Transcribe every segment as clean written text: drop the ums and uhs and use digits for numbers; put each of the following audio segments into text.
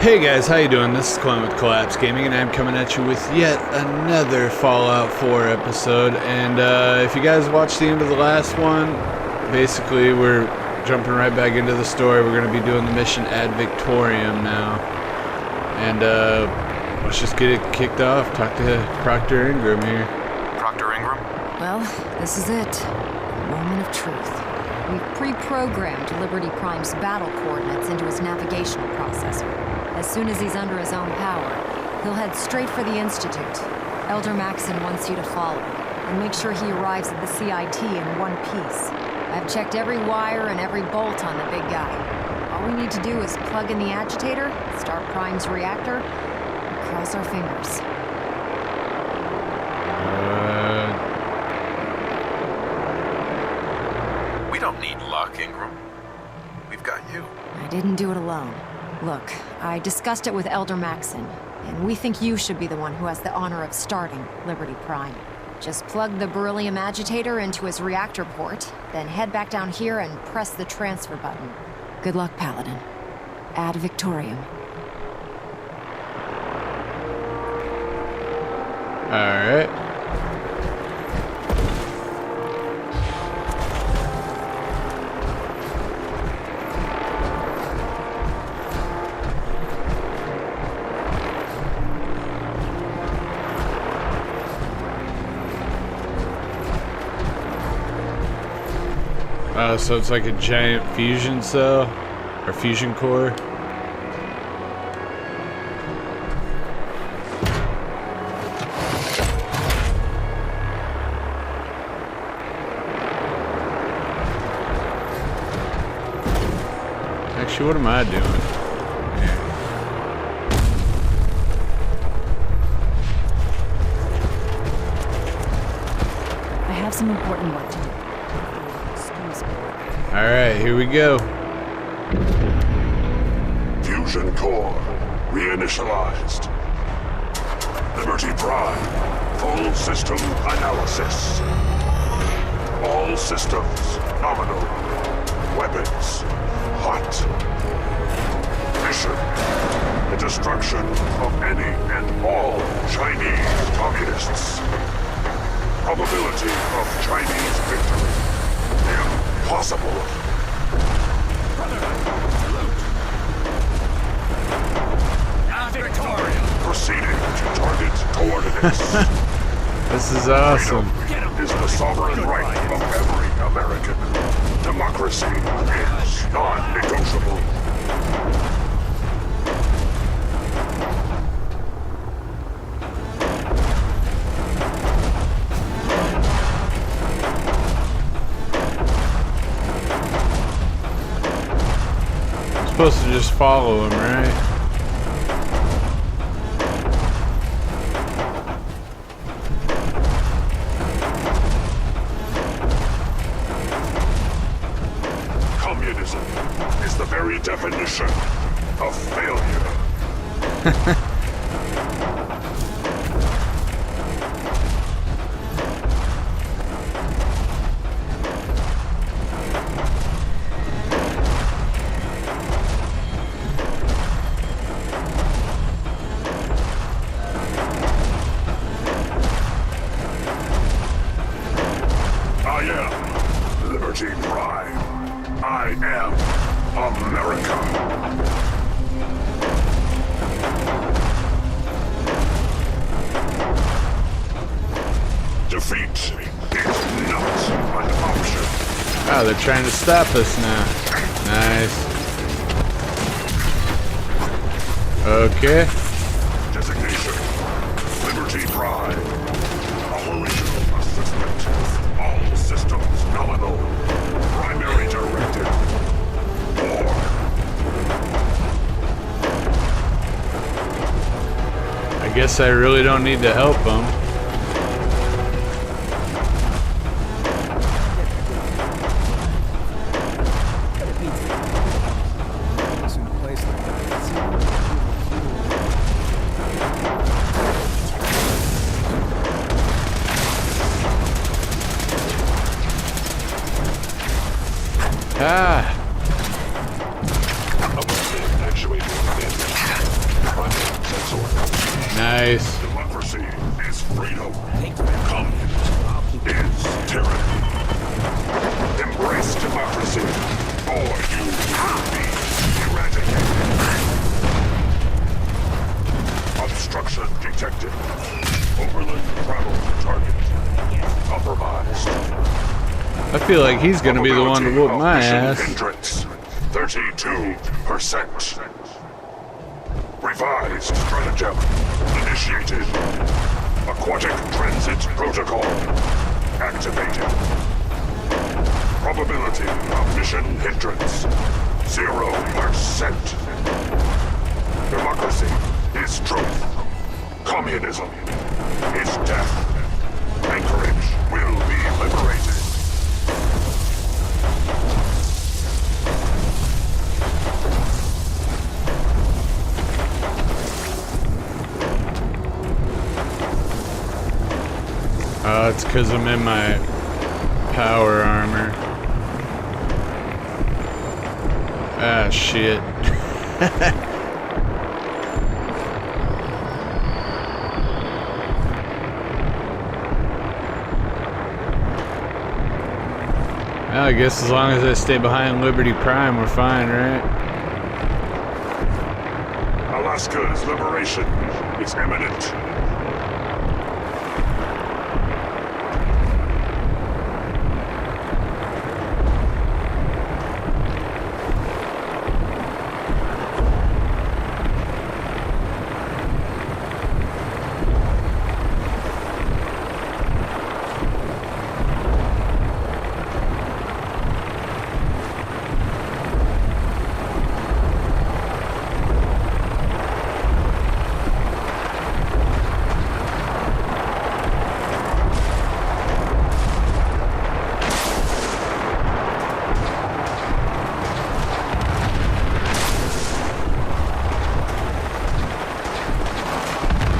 Hey guys, how you doing? This is Clint with Collapse Gaming, and I'm coming at you with yet another Fallout 4 episode. And if you guys watched the end of the last one, basically we're jumping right back into the story. We're going to be doing the mission Ad Victoriam now. And let's just get it kicked off. Talk to Proctor Ingram here. Proctor Ingram? Well, this is it. Moment of truth. We've pre-programmed Liberty Prime's battle coordinates into his navigational processor. As soon as he's under his own power, he'll head straight for the Institute. Elder Maxon wants you to follow and make sure he arrives at the CIT in one piece. I've checked every wire and every bolt on the big guy. All we need to do is plug in the agitator, start Prime's reactor, and cross our fingers. We don't need luck, Ingram. We've got you. I didn't do it alone. Look, I discussed it with Elder Maxon, and we think you should be the one who has the honor of starting Liberty Prime. Just plug the beryllium agitator into his reactor port, then head back down here and press the transfer button. Good luck, Paladin. Ad Victoriam. Alright. So it's like a giant fusion cell, or fusion core. Actually, what am I doing? I have some important work to do. Alright, here we go. Fusion core reinitialized. Liberty Prime, full system analysis. All systems nominal. Weapons hot. Mission: the destruction of any and all Chinese communists. Probability of Chinese victory: impossible. Proceeding to target coordinates. This is awesome. Freedom is the sovereign right of every American. Democracy is non-negotiable. I'm supposed to just follow him, right? Communism is the very definition of failure. I am Liberty Prime. I am America. Defeat is not an option. Oh, they're trying to stop us now. Nice. Okay. Designation: Liberty Prime. Operational assistant. All systems nominal. Primary directive: war. I guess I really don't need to help them. Ah. Actuator. Nice. Democracy is freedom. Communism is tyranny. Embrace democracy, or you will be eradicated. Obstruction detected. Overland travel target compromised. I feel like he's gonna be the one to whoop my ass. Hindrance 32%. Revised stratagem initiated. Aquatic transit protocol activated. Probability of mission hindrance 0%. Democracy is truth. Communism is death. Anchorage will be liberated. It's because I'm in my power armor. Ah, shit. Well, I guess as long as I stay behind Liberty Prime, we're fine, right? Alaska's liberation is imminent.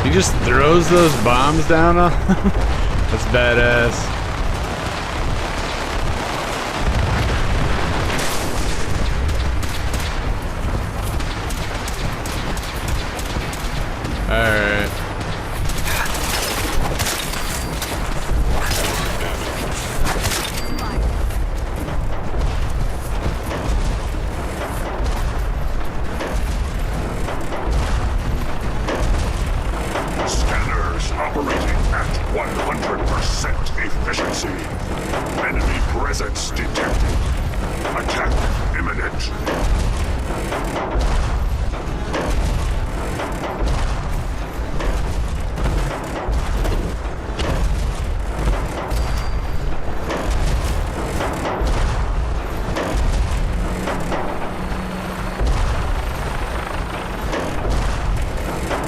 He just throws those bombs down on them? That's badass. Alright. Scanners operating at 100% efficiency. Enemy presence detected. Attack imminent.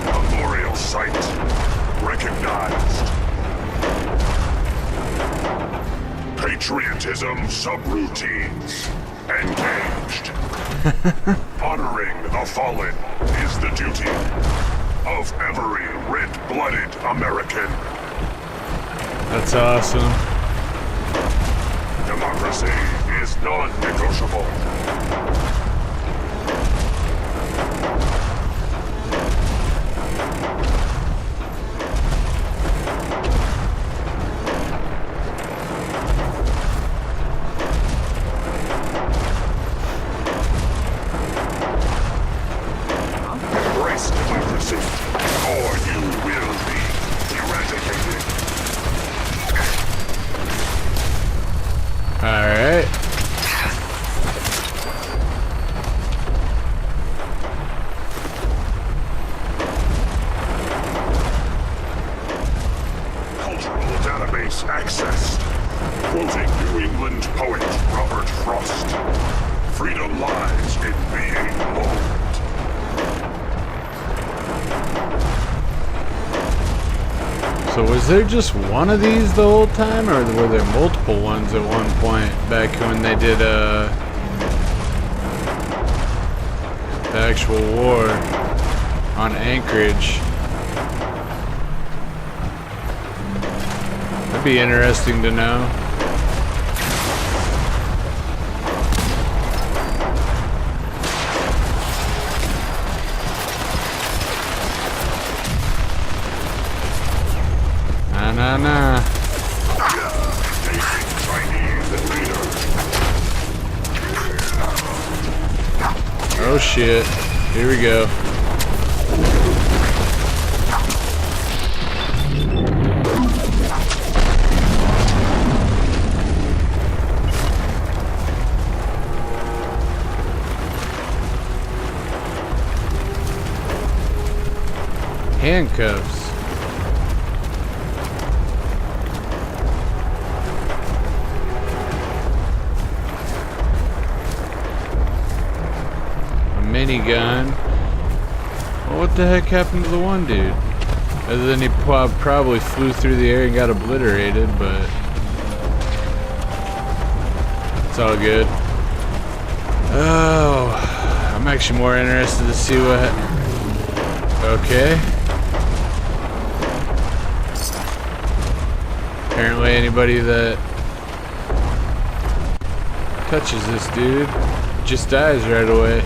Memorial site recognized. Patriotism subroutines engaged. Honoring the fallen is the duty of every red-blooded American. That's awesome. Democracy is non-negotiable. Embrace democracy, or you will be eradicated. Alright. Cultural database accessed. Quoting New England poet Robert Frost. Freedom lies in being bold. So was there just one of these the whole time, or were there multiple ones at one point back when they did the actual war on Anchorage? That'd be interesting to know. Nah, nah, nah. Facing Chinese invaders. Oh shit. Here we go. Handcuffs. A minigun. Well, what the heck happened to the one dude? Other than he probably flew through the air and got obliterated, but it's all good. Oh, I'm actually more interested to see what. Okay. Apparently anybody that touches this dude just dies right away.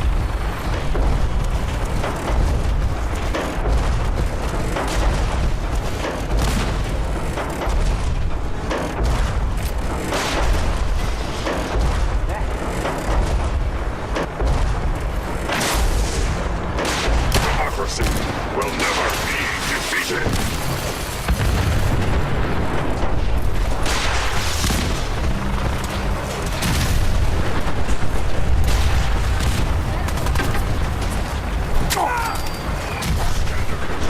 Democracy will never be defeated.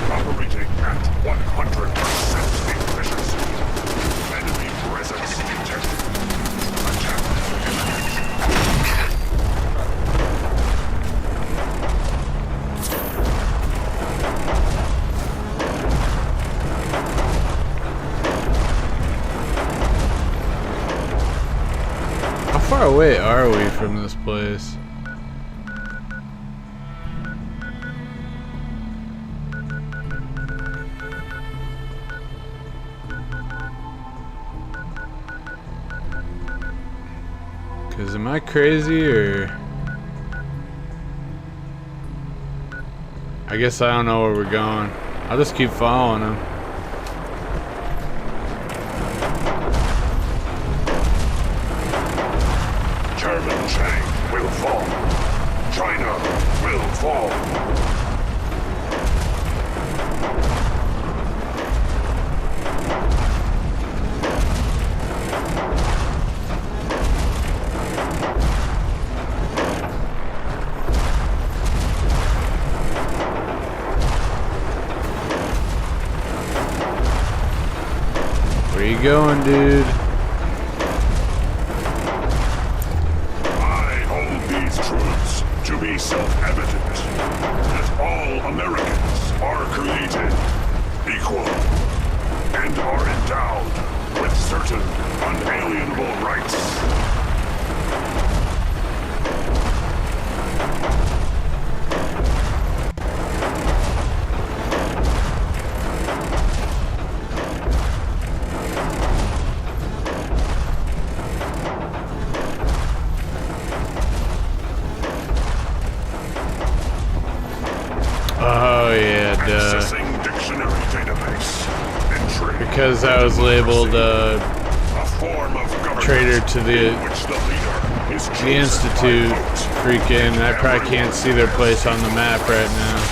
Operating at 100% efficiency. Enemy presence detected. Attack. How far away are we from this place? Cause am I crazy or? I guess I don't know where we're going. I'll just keep following him. German Chang will fall. China will fall. Where you going, dude? I hold these truths to be self-evident that all Americans are created equal and are endowed with certain unalienable rights. Oh yeah, duh. Accessing dictionary database. Entry. Because I was labeled A form of government traitor to the in which the leader is chosen Institute. by vote. Freaking, I probably can't see their place on the map right now.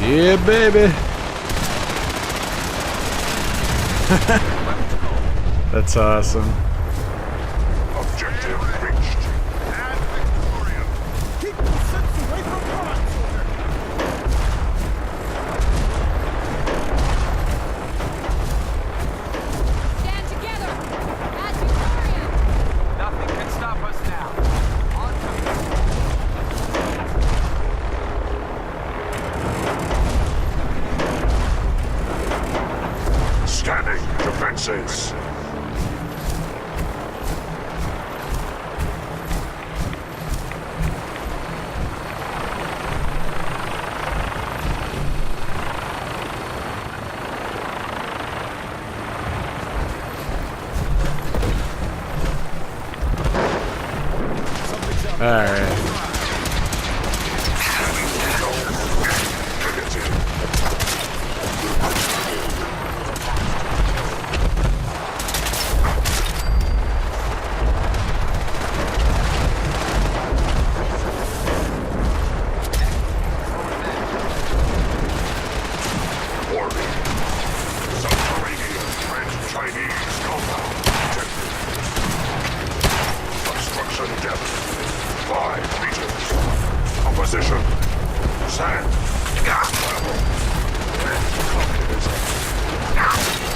Yeah, baby. That's awesome. Objective reached. And Victoria! Keep the ships away from us! Stand together! As Victoria! Nothing can stop us now. On to Scanning defenses.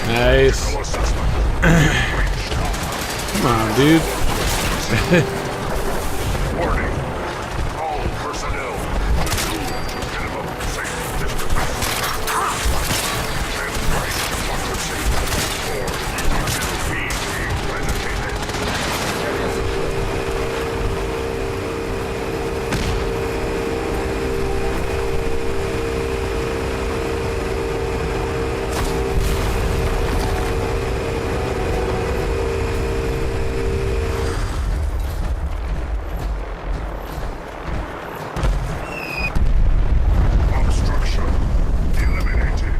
Nice. Vehicle assessment. Come on, dude. Warning. All personnel to minimum safe distance. Embrace democracy, or you will be eradicated. Obstruction eliminated.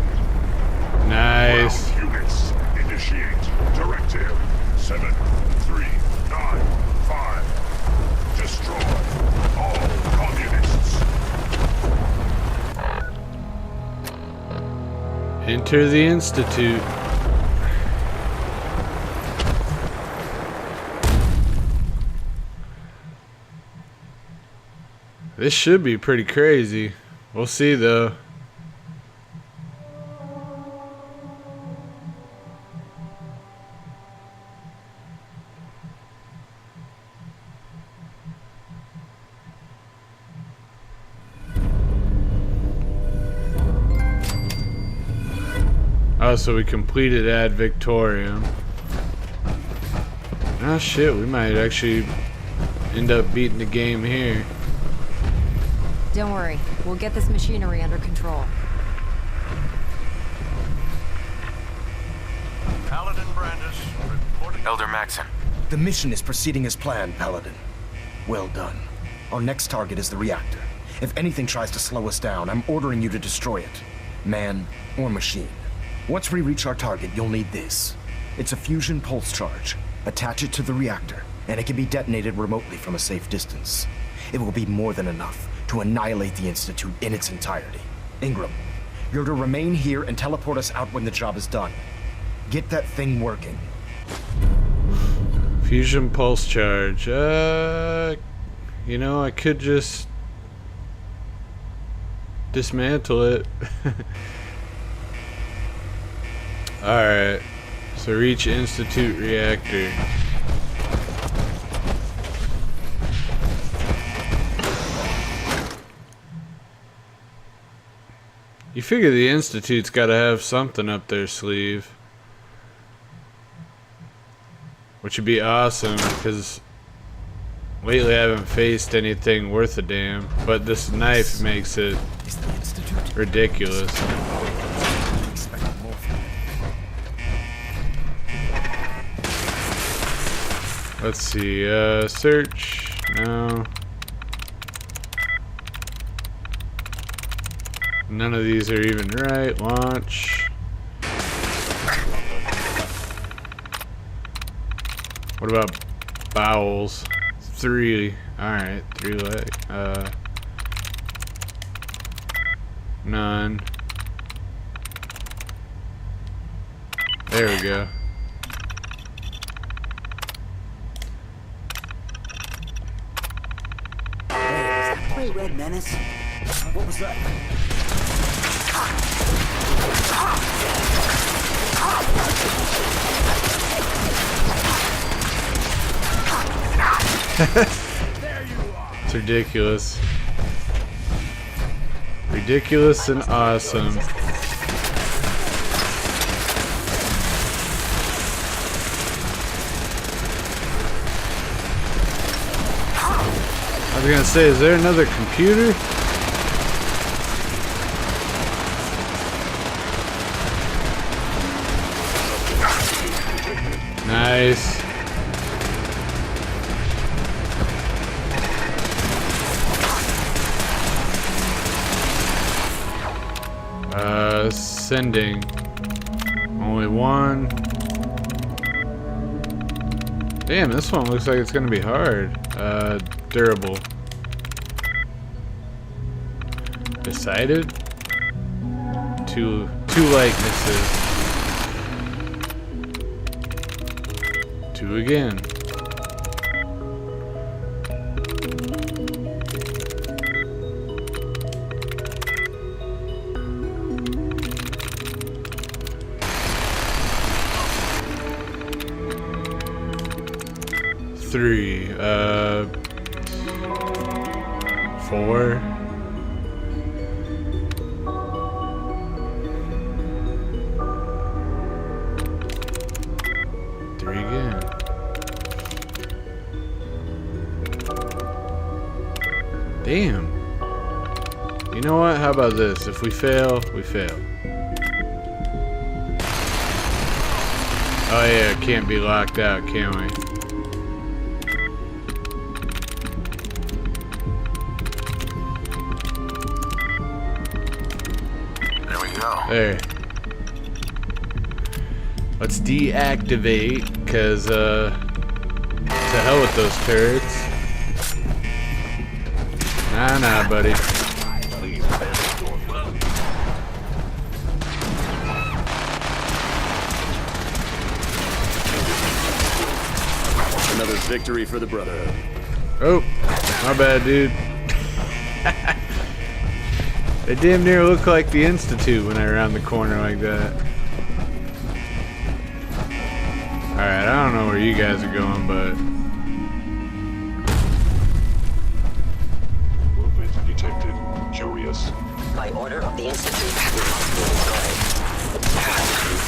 Nice. Ground units initiate. Directive 7395. Destroy all communists. Enter the Institute. This should be pretty crazy. We'll see though. Oh, so we completed Ad Victoriam. Ah, shit, we might actually end up beating the game here. Don't worry, we'll get this machinery under control. Paladin Brandis, reporting. Elder Maxon. The mission is proceeding as planned, Paladin. Well done. Our next target is the reactor. If anything tries to slow us down, I'm ordering you to destroy it. Man or machine. Once we reach our target, you'll need this. It's a fusion pulse charge. Attach it to the reactor, and it can be detonated remotely from a safe distance. It will be more than enough to annihilate the Institute in its entirety. Ingram, you're to remain here and teleport us out when the job is done. Get that thing working. Fusion pulse charge. You know, I could just dismantle it. Alright. So reach Institute reactor. You figure the Institute's gotta have something up their sleeve. Which would be awesome, because lately I haven't faced anything worth a damn. But this knife makes it Is the Institute? ridiculous. Expected more from it. Let's see, search. No. None of these are even right. Launch. What about bowels? 3. Alright, 3 leg. None. There we go. Hey, Red Menace. What was that? It's ridiculous. Ridiculous and awesome. I was gonna say, is there another computer? Nice. Sending. Only one. Damn, this one looks like it's gonna be hard. Durable. Decided? Two likenesses. 2 again. 3. 4. Again. Damn. You know what? How about this? If we fail, we fail. Oh yeah, can't be locked out, can we? There we go. There. Let's deactivate, because, to hell with those turrets. Nah, buddy. Another victory for the Brotherhood. Oh, my bad, dude. They damn near look like the Institute when I round the corner like that. Alright, I don't know where you guys are going, but... Movement detected. Curious. By order of the Institute, we must be destroyed.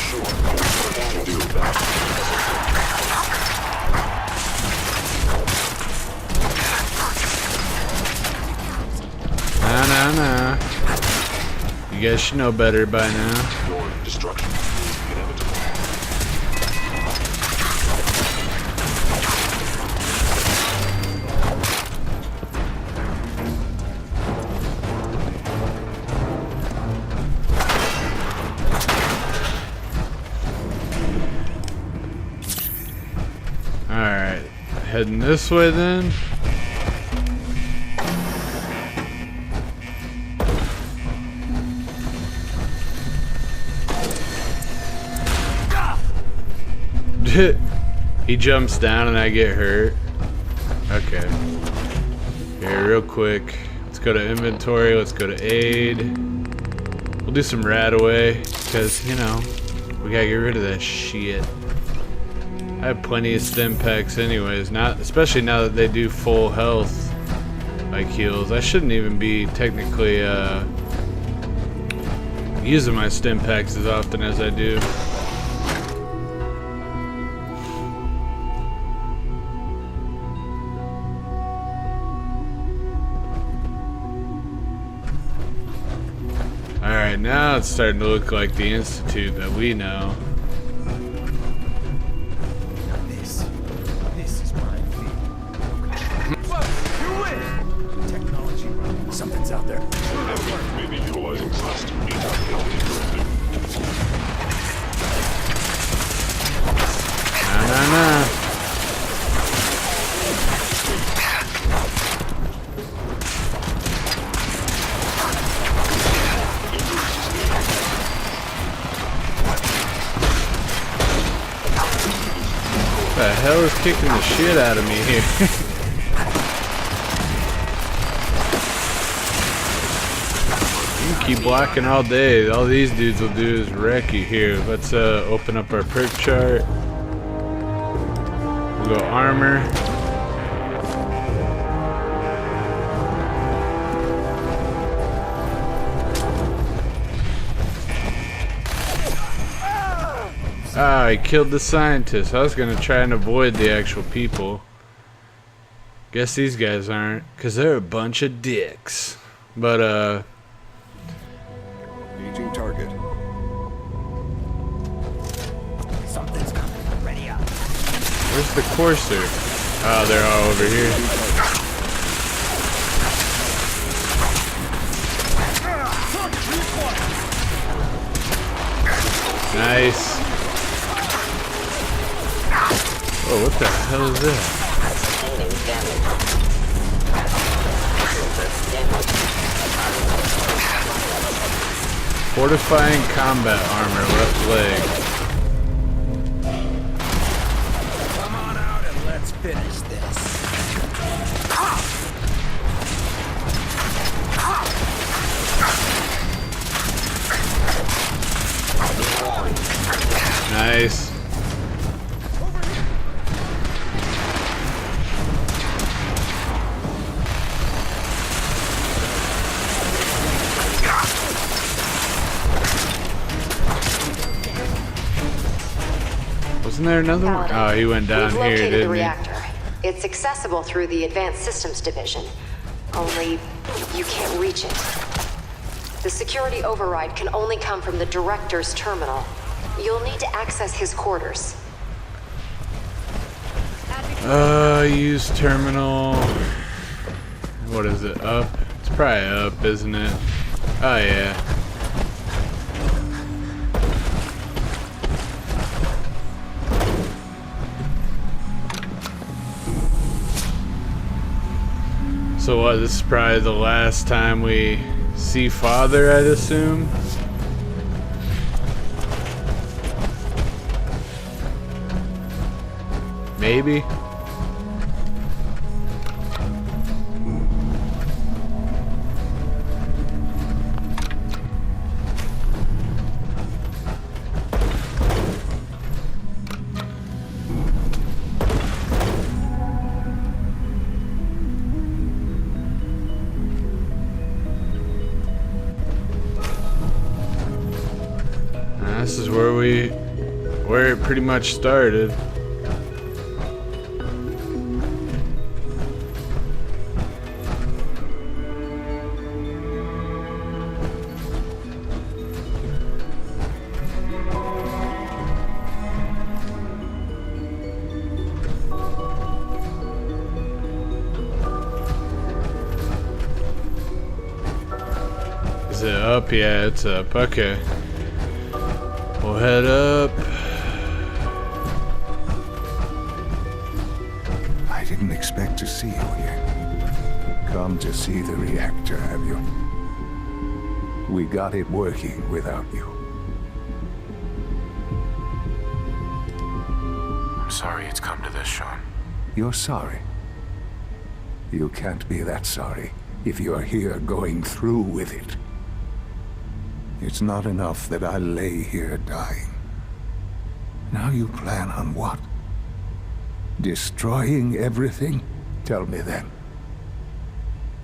Sure. What to do about Nah. You guys should know better by now. your destruction is inevitable. Alright, heading this way then. He jumps down and I get hurt. Okay. Here, real quick. Let's go to inventory. Let's go to aid. We'll do some RadAway, because, you know, we gotta get rid of that shit. I have plenty of stim packs anyways, especially now that they do full health like heals. I shouldn't even be technically using my stim packs as often as I do. Alright, now it's starting to look like the Institute that we know. This is my field. You win! Technology. Something's out there. Maybe utilizing thrust may not be Nah. What the hell is kicking the shit out of me here? You can keep blocking all day. All these dudes will do is wreck you here. Let's open up our perk chart. We'll go armor. Ah, I killed the scientist. I was gonna try and avoid the actual people. Guess these guys aren't, cause they're a bunch of dicks. But Aging target. Something's coming. Ready up. where's the Courser? Oh, they're all over here. Nice. Oh, what the hell is that? Sustaining damage. Fortifying combat armor, left leg. Come on out and let's finish this. Nice. Isn't there another one? Oh, he went down We've here, located didn't the he? reactor. It's accessible through the Advanced Systems Division. Only, you can't reach it. The security override can only come from the Director's terminal. You'll need to access his quarters. Use terminal. What is it? Up? It's probably up, isn't it? Oh, yeah. So what, this is probably the last time we see Father, I'd assume? Maybe? This is where it pretty much started. Is it up? Yeah, it's up. Okay. We'll head up. I didn't expect to see you here. Come to see the reactor, have you? We got it working without you. I'm sorry it's come to this, Sean. You're sorry. You can't be that sorry if you're here going through with it. It's not enough that I lay here dying. Now you plan on what? Destroying everything? Tell me then.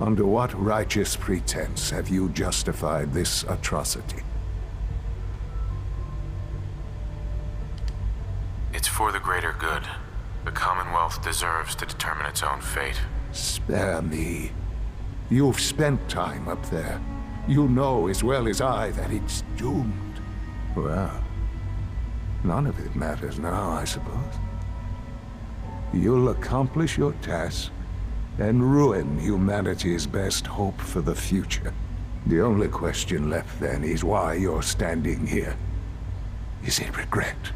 Under what righteous pretense have you justified this atrocity? It's for the greater good. The Commonwealth deserves to determine its own fate. Spare me. You've spent time up there. You know as well as I that it's doomed. Well, none of it matters now, I suppose. You'll accomplish your task and ruin humanity's best hope for the future. The only question left then is why you're standing here. Is it regret?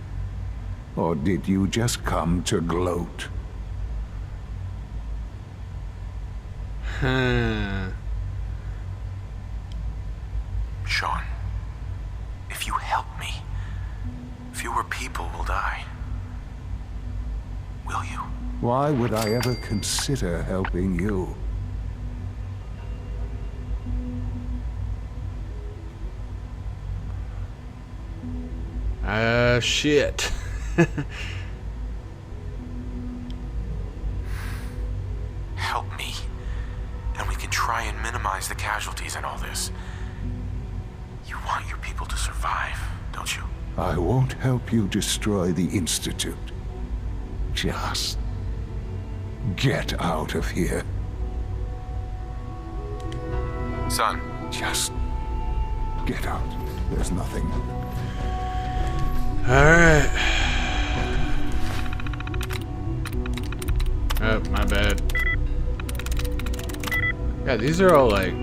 Or did you just come to gloat? Sean, if you help me, fewer people will die. Will you? Why would I ever consider helping you? Shit. Help me, and we can try and minimize the casualties in all this. You want your people to survive, don't you? I won't help you destroy the Institute. Just get out of here. Son. Just get out. There's nothing. Alright. Oh, my bad. Yeah, these are all like...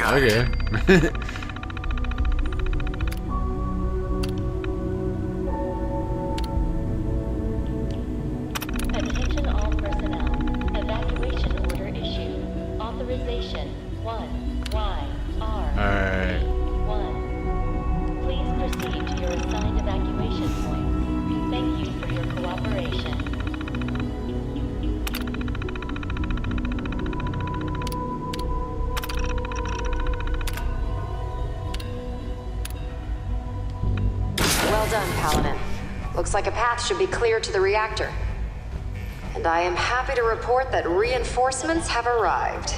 Okay. Attention all personnel. Evacuation order issued. Authorization 1YR. 1. Please proceed to your assigned evacuation points. Thank you for your cooperation. Well done, Paladin. Looks like a path should be clear to the reactor. And I am happy to report that reinforcements have arrived.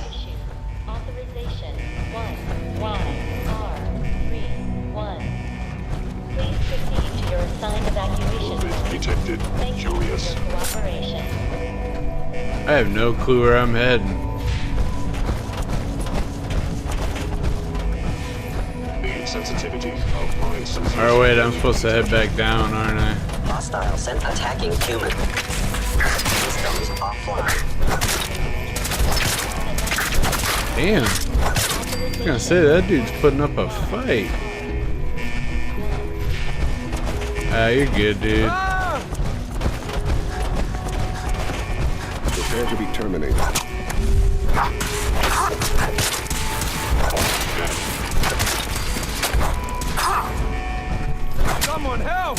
Authorization 1YR31. Please proceed to your assigned accepted, Thank you Julius. for your cooperation. I have no clue where I'm heading. The sensitivity of my sensors. Oh wait, I'm supposed to head back down, aren't I? Hostile sent attacking human. Systems offline. Damn. I was gonna say that dude's putting up a fight. Ah, you're good, dude. Prepare to be terminated. Someone help!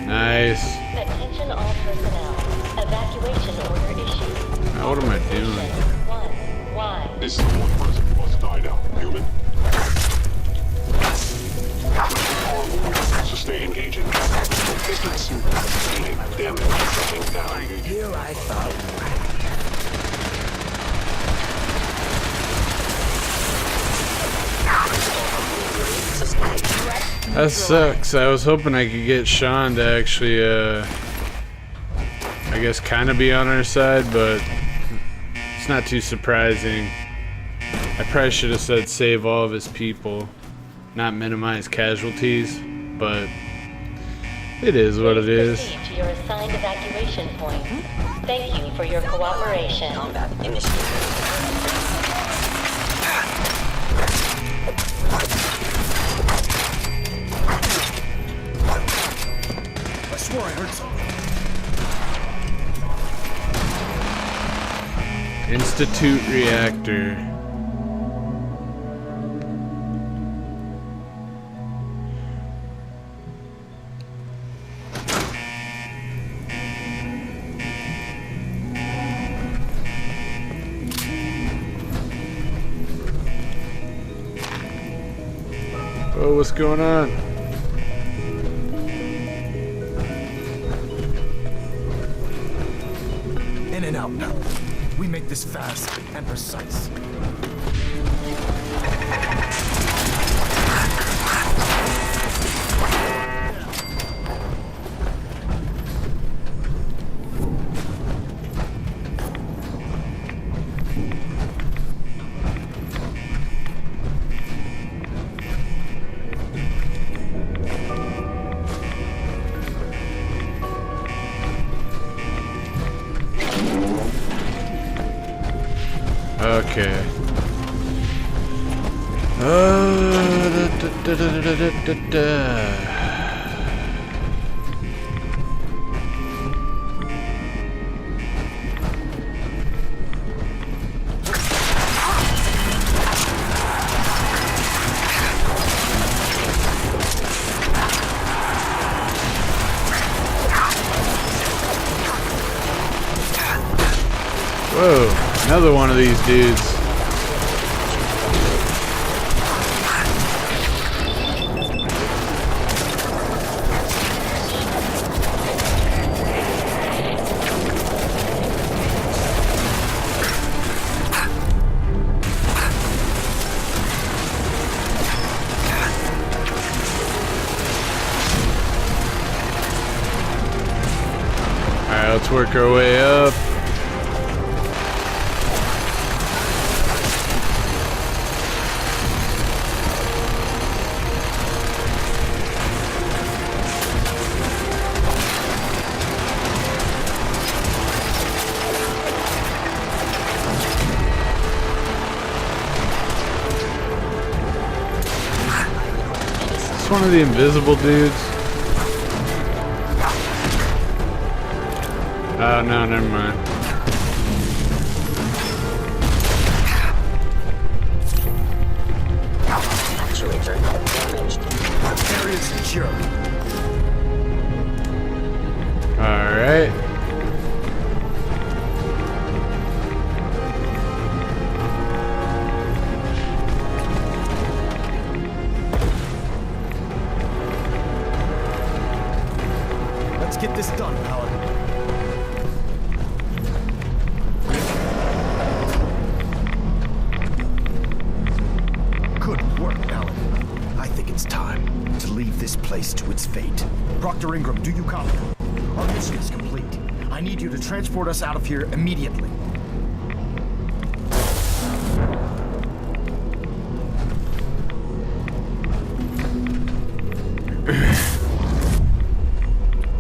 Nice. Attention all personnel. Evacuation order issued. Now, what am I doing? 1Y. Is someone present? Must die now, human. Sustain engaging. Distance. Sustaining. Damage. Shutting down. Here I thought. That sucks. I was hoping I could get Sean to actually, I guess, kind of be on our side, but it's not too surprising. I probably should have said save all of his people, not minimize casualties, but it is what it is. Proceed to your assigned evacuation point. Thank you for your cooperation. Combat initiated. I swore I heard something. Institute reactor. Oh, what's going on? In and out now. We make this fast and precise. Okay. Whoa, another one of these dudes. Alright, let's work our way up. It's one of the invisible dudes. Oh no, never mind. Actuator damaged. Area secure. Alright. Let's get this done, Paladin. place to its fate. Proctor Ingram, do you copy? Our mission is complete. I need you to transport us out of here immediately.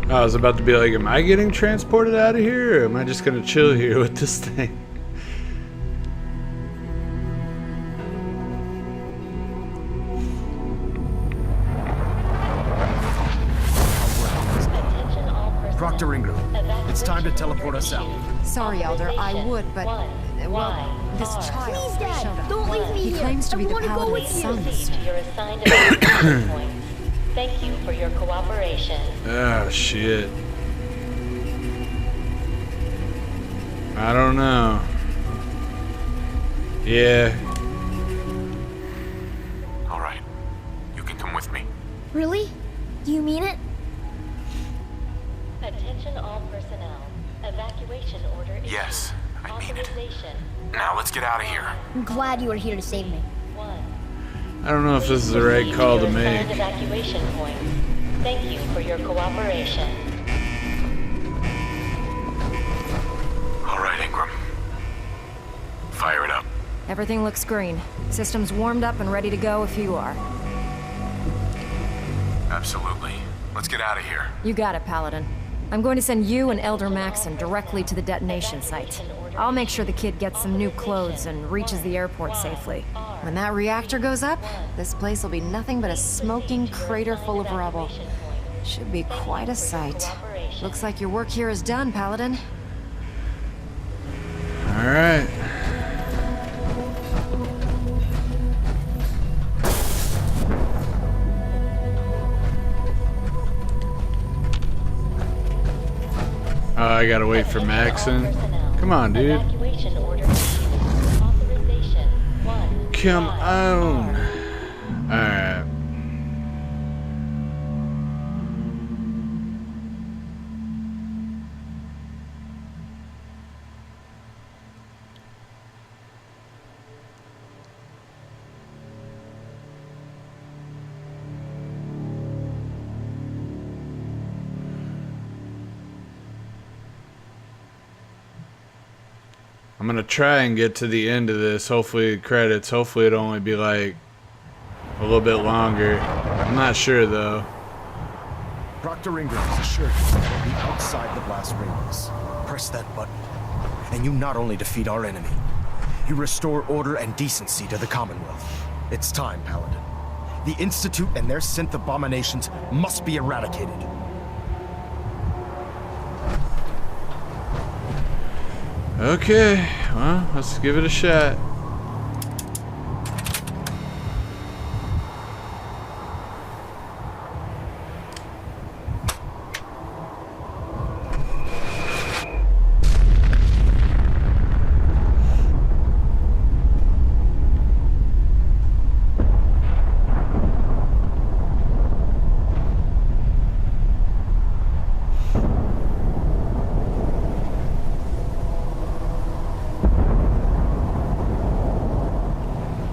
I was about to be like, am I getting transported out of here, or am I just gonna chill here with this thing? Attention all personnel. Proctor Ingram, it's time to teleport us out. Sorry, Elder, I would, but... Well, this child Please, Dad, showed up. don't leave me He here. claims to be I the wanna go with Paladin's you. son. Proceed to your assigned evacuation point. Thank you for your cooperation. Oh, shit. I don't know. Yeah. All right. You can come with me. Really? Do you mean it? Attention all personnel. Evacuation order issued. Yes, I mean it. Authorization. Now let's get out of here. I'm glad you were here to save me. 1. I don't know if this is the right call to Proceed your make. assigned evacuation point. Thank you for your cooperation. All right, Ingram. Fire it up. Everything looks green. System's warmed up and ready to go if you are. Absolutely. Let's get out of here. You got it, Paladin. I'm going to send you and Elder Maxon directly to the detonation site. I'll make sure the kid gets some new clothes and reaches the airport safely. When that reactor goes up, this place will be nothing but a smoking crater full of rubble. Should be quite a sight. Looks like your work here is done, Paladin. All right. Oh, I gotta wait for Maxon. Come on, dude. Evacuation order issued. Authorization 1. Come on. Alright. I'm gonna try and get to the end of this. Hopefully, credits. Hopefully, it'll only be like a little bit longer. I'm not sure though. Proctor Ingram has assured you that we'll be outside the blast radius. Press that button, and you not only defeat our enemy, you restore order and decency to the Commonwealth. It's time, Paladin. The Institute and their synth abominations must be eradicated. Okay, well, let's give it a shot.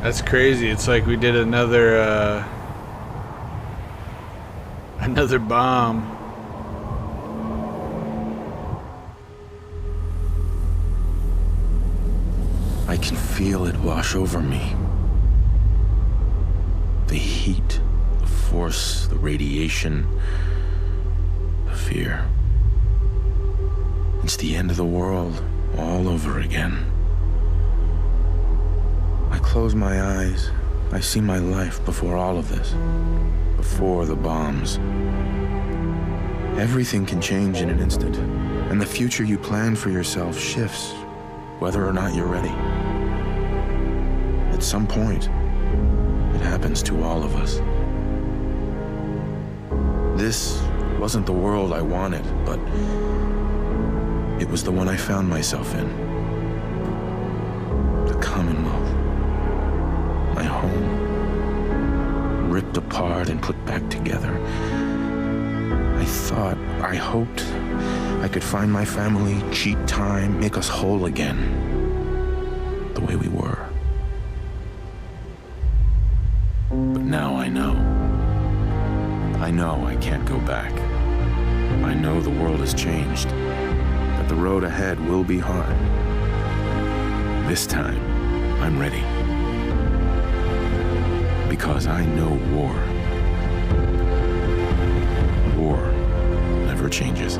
That's crazy. It's like we did another bomb. I can feel it wash over me. The heat, the force, the radiation, the fear. It's the end of the world all over again. I close my eyes. I see my life before all of this. Before the bombs. Everything can change in an instant, and the future you plan for yourself shifts, whether or not you're ready. At some point, it happens to all of us. This wasn't the world I wanted, but it was the one I found myself in. The Commonwealth. My home. Ripped apart and put back together. I hoped I could find my family, cheat time, make us whole again. The way we were. But now I know. I know I can't go back. I know the world has changed, that the road ahead will be hard. This time, I'm ready. Because I know war. War never changes.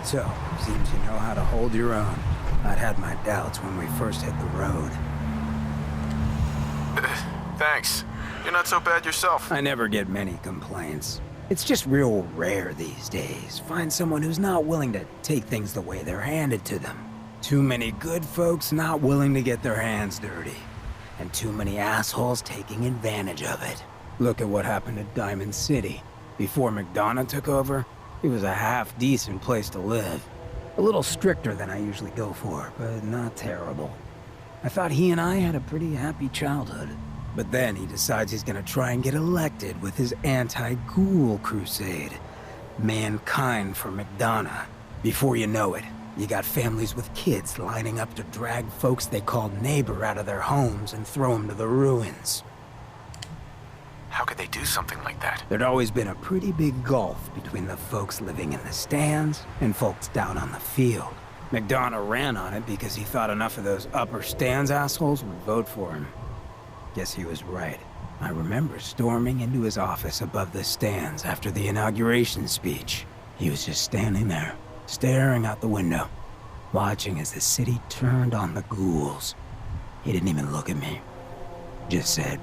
So, seems you know how to hold your own. I'd had my doubts when we first hit the road. Thanks. You're not so bad yourself. I never get many complaints. It's just real rare these days. Find someone who's not willing to take things the way they're handed to them. Too many good folks not willing to get their hands dirty. And too many assholes taking advantage of it. Look at what happened at Diamond City. Before McDonough took over, it was a half-decent place to live. A little stricter than I usually go for, but not terrible. I thought he and I had a pretty happy childhood. But then he decides he's gonna try and get elected with his anti-ghoul crusade. Mankind for McDonough. Before you know it, you got families with kids lining up to drag folks they called neighbor out of their homes and throw them to the ruins. How could they do something like that? There'd always been a pretty big gulf between the folks living in the stands and folks down on the field. McDonough ran on it because he thought enough of those upper stands assholes would vote for him. Guess he was right. I remember storming into his office above the stands after the inauguration speech. He was just standing there, staring out the window, watching as the city turned on the ghouls. He didn't even look at me. Just said,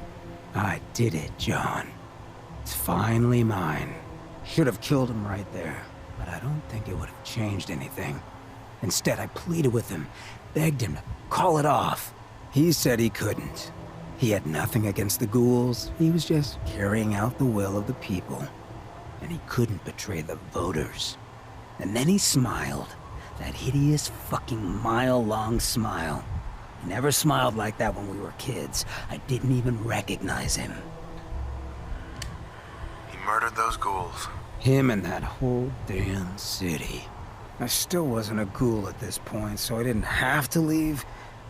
"I did it, John. It's finally mine." Should have killed him right there, but I don't think it would have changed anything. Instead, I pleaded with him, begged him to call it off. He said he couldn't. He had nothing against the ghouls. He was just carrying out the will of the people. And he couldn't betray the voters. And then he smiled. That hideous fucking mile-long smile. He never smiled like that when we were kids. I didn't even recognize him. He murdered those ghouls. Him and that whole damn city. I still wasn't a ghoul at this point, so I didn't have to leave.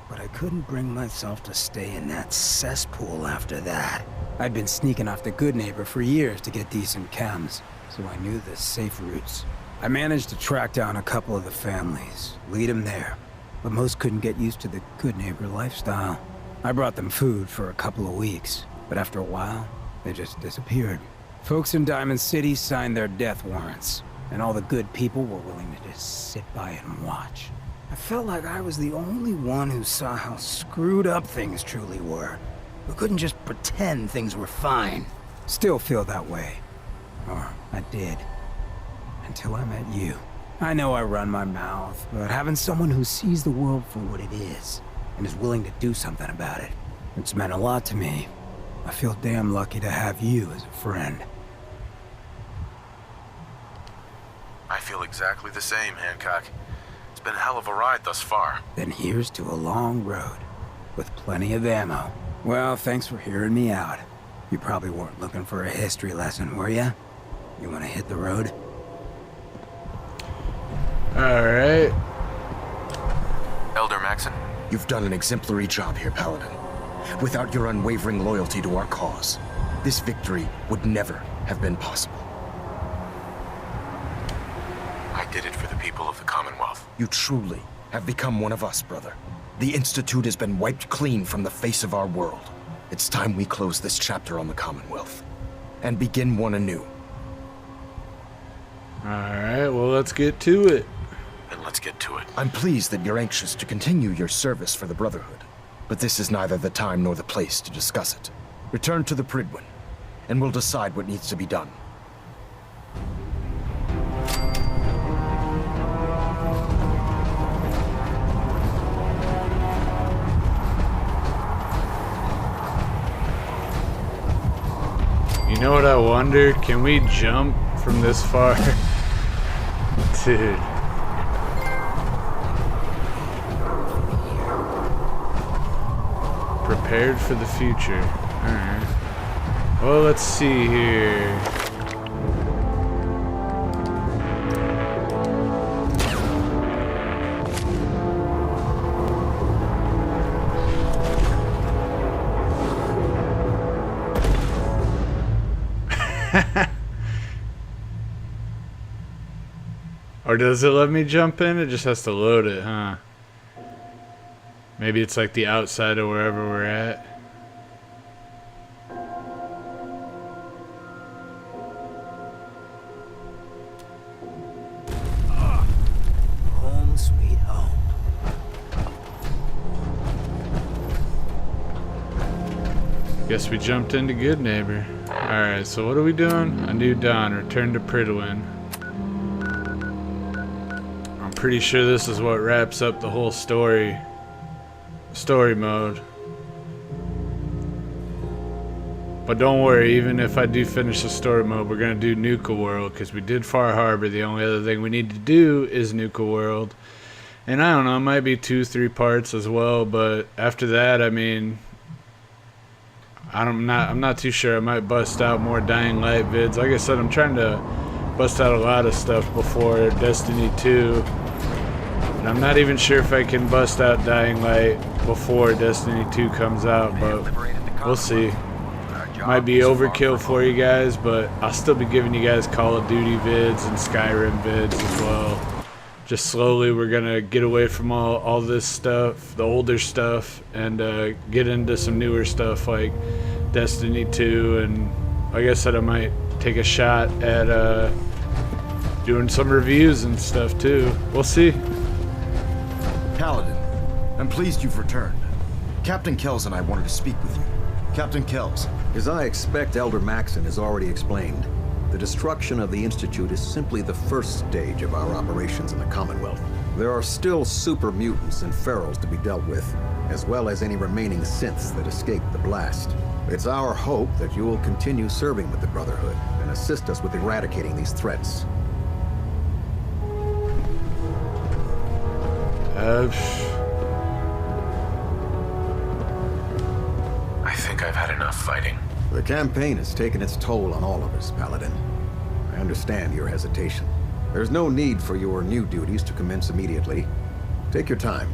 But I couldn't bring myself to stay in that cesspool after that. I'd been sneaking off the Good Neighbor for years to get decent chems, so I knew the safe routes. I managed to track down a couple of the families, lead them there, but most couldn't get used to the Good Neighbor lifestyle. I brought them food for a couple of weeks, but after a while, they just disappeared. Folks in Diamond City signed their death warrants, and all the good people were willing to just sit by and watch. I felt like I was the only one who saw how screwed up things truly were, who couldn't just pretend things were fine. Still feel that way. Or I did. Until I met you. I know I run my mouth, but having someone who sees the world for what it is, and is willing to do something about it, it's meant a lot to me. I feel damn lucky to have you as a friend. I feel exactly the same, Hancock. It's been a hell of a ride thus far. Then here's to a long road, with plenty of ammo. Well, thanks for hearing me out. You probably weren't looking for a history lesson, were ya? You wanna hit the road? Alright. Elder Maxon? You've done an exemplary job here, Paladin. Without your unwavering loyalty to our cause, this victory would never have been possible. I did it for the people of the Commonwealth. You truly have become one of us, brother. The Institute has been wiped clean from the face of our world. It's time we close this chapter on the Commonwealth and begin one anew. Alright, well, let's get to it. Then let's get to it. I'm pleased that you're anxious to continue your service for the Brotherhood, but this is neither the time nor the place to discuss it. Return to the Prydwen, and we'll decide what needs to be done. You know what I wonder? Can we jump from this far? Dude. Prepared for the future. Alright. Well, let's see here. Or does it let me jump in? It just has to load it, huh? Maybe it's like the outside of wherever we're at. Home sweet home. Guess we jumped into Good Neighbor. Alright, so what are we doing? A New Dawn, return to Prydwen. I'm pretty sure this is what wraps up the whole story mode. But don't worry, even if I do finish the story mode, we're gonna do Nuka World, because we did Far Harbor. The only other thing we need to do is Nuka World. And I don't know, it might be 2-3 parts as well, but after that, I mean, I'm not too sure. I might bust out more Dying Light vids. Like I said, I'm trying to bust out a lot of stuff before Destiny 2. And I'm not even sure if I can bust out Dying Light before Destiny 2 comes out, but we'll see. Might be overkill for you guys, but I'll still be giving you guys Call of Duty vids and Skyrim vids as well. Just slowly we're gonna get away from all this stuff, the older stuff, and get into some newer stuff like Destiny 2, and like I said, I might take a shot at doing some reviews and stuff too. We'll see. Paladin, I'm pleased you've returned. Captain Kells and I wanted to speak with you. Captain Kells. As I expect Elder Maxon has already explained, the destruction of the Institute is simply the first stage of our operations in the Commonwealth. There are still super mutants and ferals to be dealt with, as well as any remaining synths that escaped the blast. It's our hope that you will continue serving with the Brotherhood and assist us with eradicating these threats. I think I've had enough fighting. The campaign has taken its toll on all of us, Paladin. I understand your hesitation. There's no need for your new duties to commence immediately. Take your time,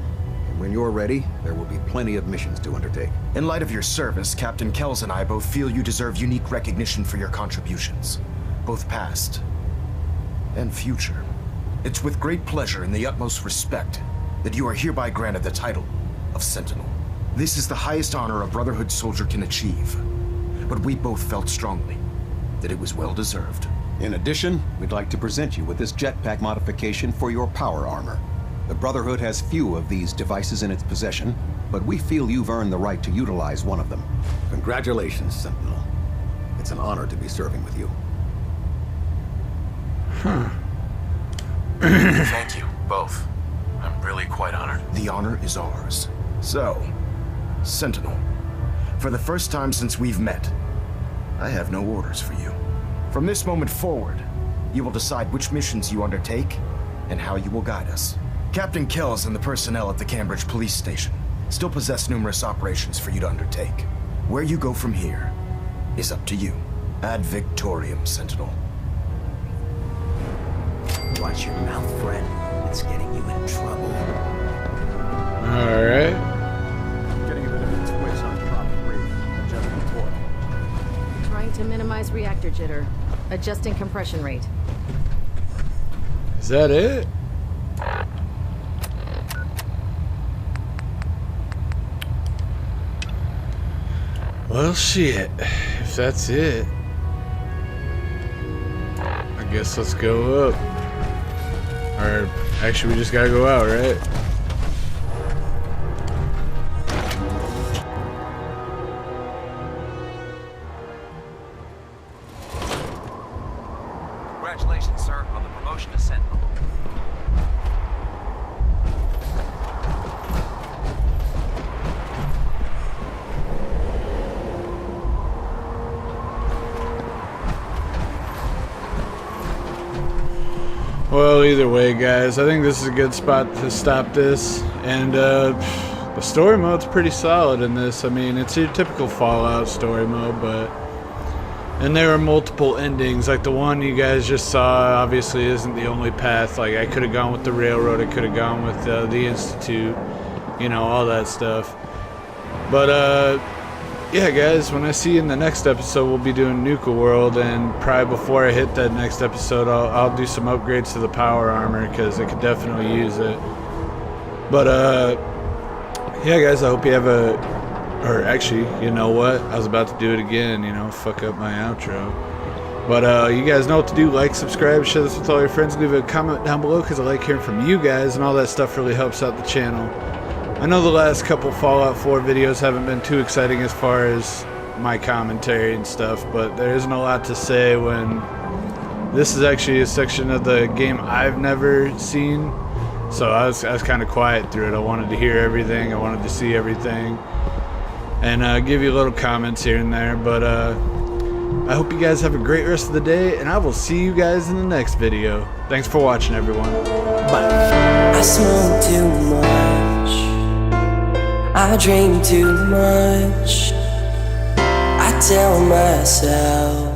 and when you're ready, there will be plenty of missions to undertake. In light of your service, Captain Kells and I both feel you deserve unique recognition for your contributions, both past and future. It's with great pleasure and the utmost respect that you are hereby granted the title of Sentinel. This is the highest honor a Brotherhood soldier can achieve, but we both felt strongly that it was well-deserved. In addition, we'd like to present you with this jetpack modification for your power armor. The Brotherhood has few of these devices in its possession, but we feel you've earned the right to utilize one of them. Congratulations, Sentinel. It's an honor to be serving with you. Thank you, both. I'm really quite honored. The honor is ours. So, Sentinel, for the first time since we've met, I have no orders for you. From this moment forward, you will decide which missions you undertake and how you will guide us. Captain Kells and the personnel at the Cambridge Police Station still possess numerous operations for you to undertake. Where you go from here is up to you. Ad Victorium, Sentinel. Watch your mouth, friend. It's getting you in trouble. Alright. Getting a bit of a twitch on prop 3. Adjusting torque. Trying to minimize reactor jitter. Adjusting compression rate. Is that it? Well, shit. If that's it, I guess let's go up. Or, actually, we just gotta go out, right? Congratulations, sir, on the promotion to Sentinel. Well, either way, guys, I think this is a good spot to stop this. And the story mode's pretty solid in this. I mean, it's your typical Fallout story mode, but... And there are multiple endings. Like the one you guys just saw obviously isn't the only path. Like I could have gone with the railroad, I could have gone with the Institute, you know, all that stuff. But yeah, guys, when I see you in the next episode, we'll be doing Nuka World, and probably before I hit that next episode, I'll do some upgrades to the power armor, because I could definitely use it. But, yeah, guys, I hope you have or actually, you know what? I was about to do it again, fuck up my outro. But, you guys know what to do. Like, subscribe, share this with all your friends, leave a comment down below, because I like hearing from you guys, and all that stuff really helps out the channel. I know the last couple Fallout 4 videos haven't been too exciting as far as my commentary and stuff, but there isn't a lot to say when this is actually a section of the game I've never seen. So I was kind of quiet through it. I wanted to hear everything. I wanted to see everything. And give you little comments here and there. But I hope you guys have a great rest of the day, and I will see you guys in the next video. Thanks for watching, everyone. Bye. I smoke too much. I drink too much. I tell myself